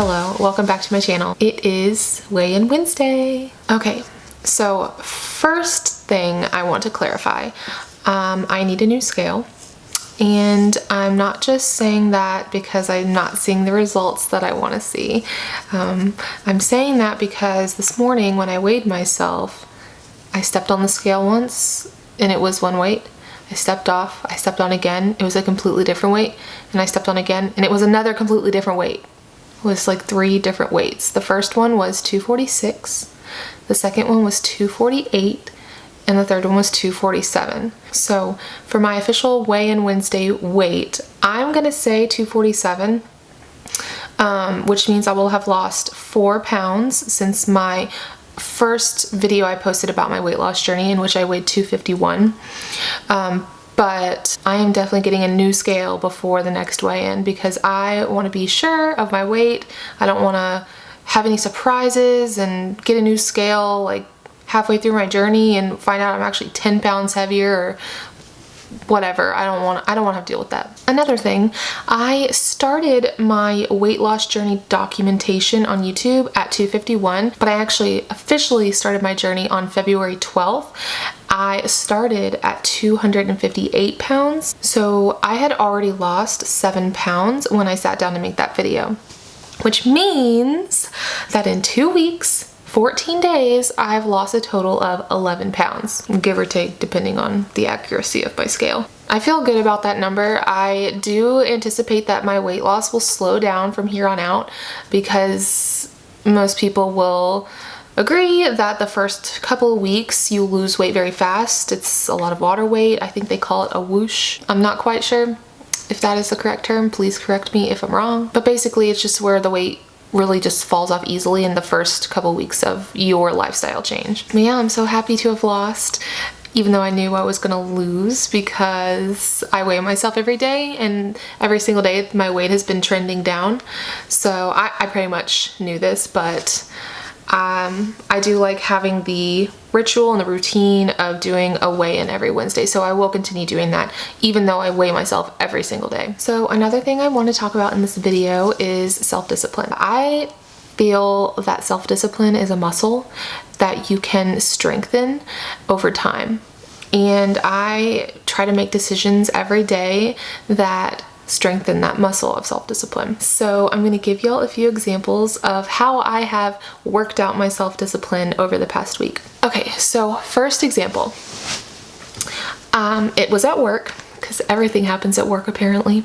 Hello, welcome back to my channel. It is Weigh-In Wednesday. Okay, so first thing I want to clarify, I need a new scale. And I'm not just saying that because I'm not seeing the results that I want to see. I'm saying that because this morning when I weighed myself, I stepped on the scale once and it was one weight. I stepped off, I stepped on again, it was a completely different weight, and I stepped on again and it was another completely different weight. It was like 3 different weights. The first one was 246, the second one was 248, and the third one was 247. So for my official Weigh-In Wednesday weight, I'm gonna say 247, which means I will have lost 4 pounds since my first video I posted about my weight loss journey, in which I weighed 251. But I am definitely getting a new scale before the next weigh-in because I want to be sure of my weight. I don't want to have any surprises and get a new scale like halfway through my journey and find out I'm actually 10 pounds heavier or whatever. I don't want to have to deal with that. Another thing, I started my weight loss journey documentation on YouTube at 251, but I actually officially started my journey on February 12th. I started at 258 pounds, so I had already lost 7 pounds when I sat down to make that video, which means that in 2 weeks, 14 days, I've lost a total of 11 pounds, give or take, depending on the accuracy of my scale. I feel good about that number. I do anticipate that my weight loss will slow down from here on out because most people will agree that the first couple of weeks you lose weight very fast. It's a lot of water weight. I think they call it a whoosh. I'm not quite sure if that is the correct term. Please correct me if I'm wrong. But basically it's just where the weight really just falls off easily in the first couple weeks of your lifestyle change. But yeah, I'm so happy to have lost, even though I knew I was gonna lose because I weigh myself every day and every single day my weight has been trending down. So I pretty much knew this, but I do like having the ritual and the routine of doing a weigh-in every Wednesday, so I will continue doing that even though I weigh myself every single day. So another thing I want to talk about in this video is self-discipline. I feel that self-discipline is a muscle that you can strengthen over time, and I try to make decisions every day that strengthen that muscle of self-discipline. So I'm going to give y'all a few examples of how I have worked out my self-discipline over the past week. Okay, so first example. It was at work, because everything happens at work apparently.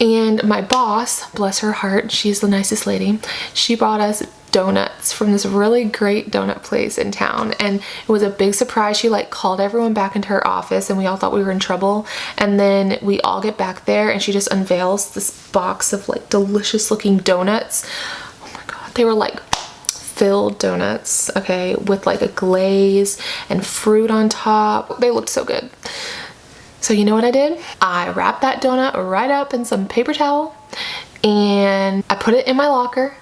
And my boss, bless her heart, she's the nicest lady, she brought us donuts from this really great donut place in town, and it was a big surprise. She like called everyone back into her office and we all thought we were in trouble, and then we all get back there and she just unveils this box of like delicious looking donuts. Oh my god, they were like filled donuts, okay, with like a glaze and fruit on top. They looked so good. So you know what I did? I wrapped that donut right up in some paper towel and I put it in my locker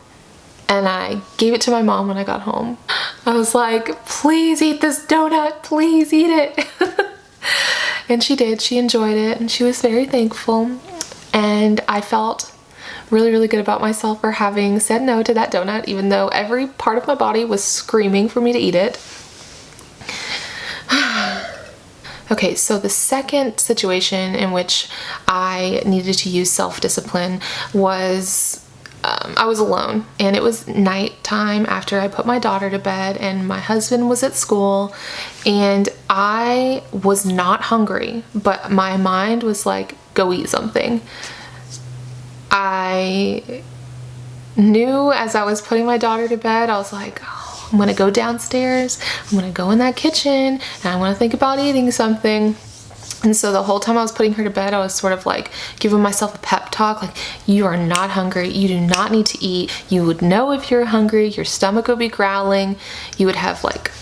and I gave it to my mom when I got home. I was like, please eat this donut, please eat it. And she did, she enjoyed it and she was very thankful. And I felt really, really good about myself for having said no to that donut, even though every part of my body was screaming for me to eat it. Okay, so the second situation in which I needed to use self-discipline was I was alone, and it was nighttime after I put my daughter to bed and my husband was at school, and I was not hungry, but my mind was like, go eat something. I knew as I was putting my daughter to bed, I was like, oh, I'm gonna go downstairs, I'm gonna go in that kitchen, and I wanna think about eating something. And so the whole time I was putting her to bed, I was sort of like giving myself a pep talk, like, you are not hungry, you do not need to eat, you would know if you're hungry, your stomach would be growling, you would have like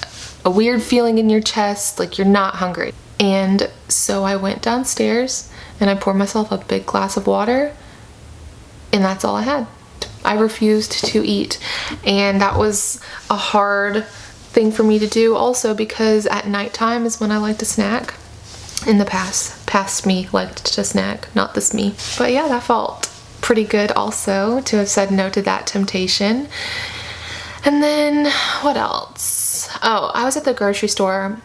a weird feeling in your chest, like you're not hungry. And so I went downstairs and I poured myself a big glass of water, and that's all I had. I refused to eat, and that was a hard thing for me to do also because at nighttime is when I like to snack. In the past me liked to snack, not this me. But yeah, that felt pretty good also to have said no to that temptation. And then what else? Oh, I was at the grocery store.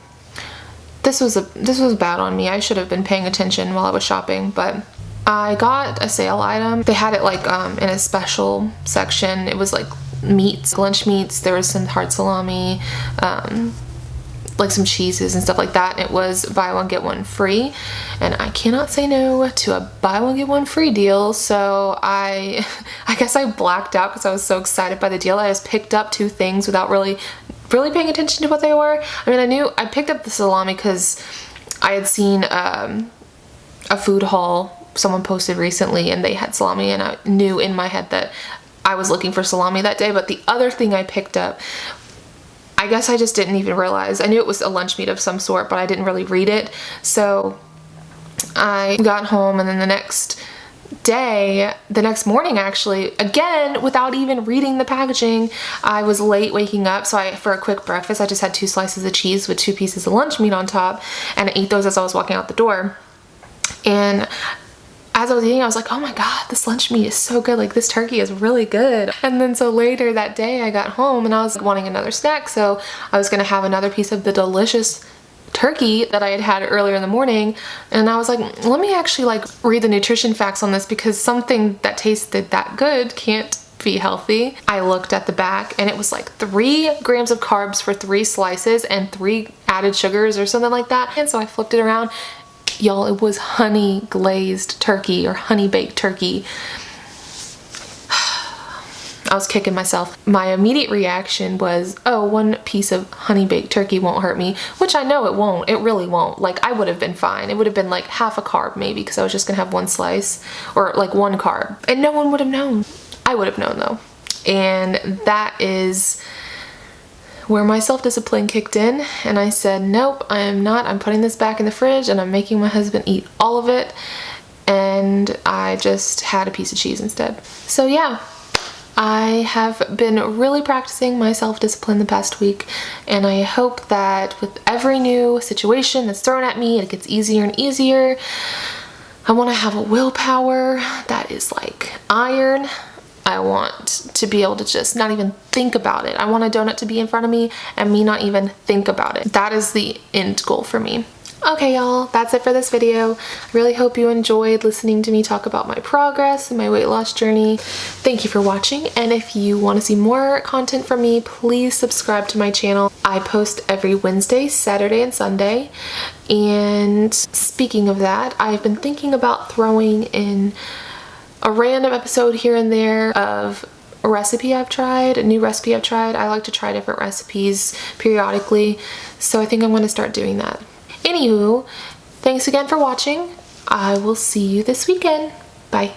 This was bad on me. I should have been paying attention while I was shopping, but I got a sale item. They had it like in a special section. It was like meats, lunch meats. There was some hard salami, like some cheeses and stuff like that. It was buy one get one free, and I cannot say no to a buy one get one free deal. So I guess I blacked out because I was so excited by the deal. I just picked up 2 things without really paying attention to what they were. I mean, I picked up the salami because I had seen a food haul someone posted recently and they had salami, and I knew in my head that I was looking for salami that day. But the other thing I picked up, I guess I just didn't even realize. I knew it was a lunch meat of some sort, but I didn't really read it. So I got home, and then the next morning actually, again, without even reading the packaging, I was late waking up. So for a quick breakfast, I just had 2 slices of cheese with 2 pieces of lunch meat on top, and I ate those as I was walking out the door. And as I was eating, I was like, oh my God, this lunch meat is so good. Like, this turkey is really good. And then so later that day I got home and I was wanting another snack. So I was gonna have another piece of the delicious turkey that I had earlier in the morning. And I was like, let me actually like read the nutrition facts on this, because something that tasted that good can't be healthy. I looked at the back and it was like 3 grams of carbs for 3 slices and 3 added sugars or something like that. And so I flipped it around. Y'all, it was honey glazed turkey or honey baked turkey. I was kicking myself. My immediate reaction was, oh, 1 piece of honey baked turkey won't hurt me, which I know it won't. It really won't. Like, I would have been fine. It would have been like half a carb maybe, because I was just gonna have 1 slice, or like 1 carb, and no one would have known. I would have known though. And that is where my self-discipline kicked in, and I said, nope, I am not. I'm putting this back in the fridge and I'm making my husband eat all of it. And I just had a piece of cheese instead. So yeah, I have been really practicing my self-discipline the past week, and I hope that with every new situation that's thrown at me, it gets easier and easier. I want to have a willpower that is like iron. I want to be able to just not even think about it. I want a donut to be in front of me and me not even think about it. That is the end goal for me. Okay, y'all, that's it for this video. I really hope you enjoyed listening to me talk about my progress and my weight loss journey. Thank you for watching, and if you want to see more content from me, please subscribe to my channel. I post every Wednesday, Saturday, and Sunday. And speaking of that, I've been thinking about throwing in a random episode here and there of a recipe I've tried, a new recipe I've tried. I like to try different recipes periodically, so I think I'm going to start doing that. Anywho, thanks again for watching. I will see you this weekend. Bye.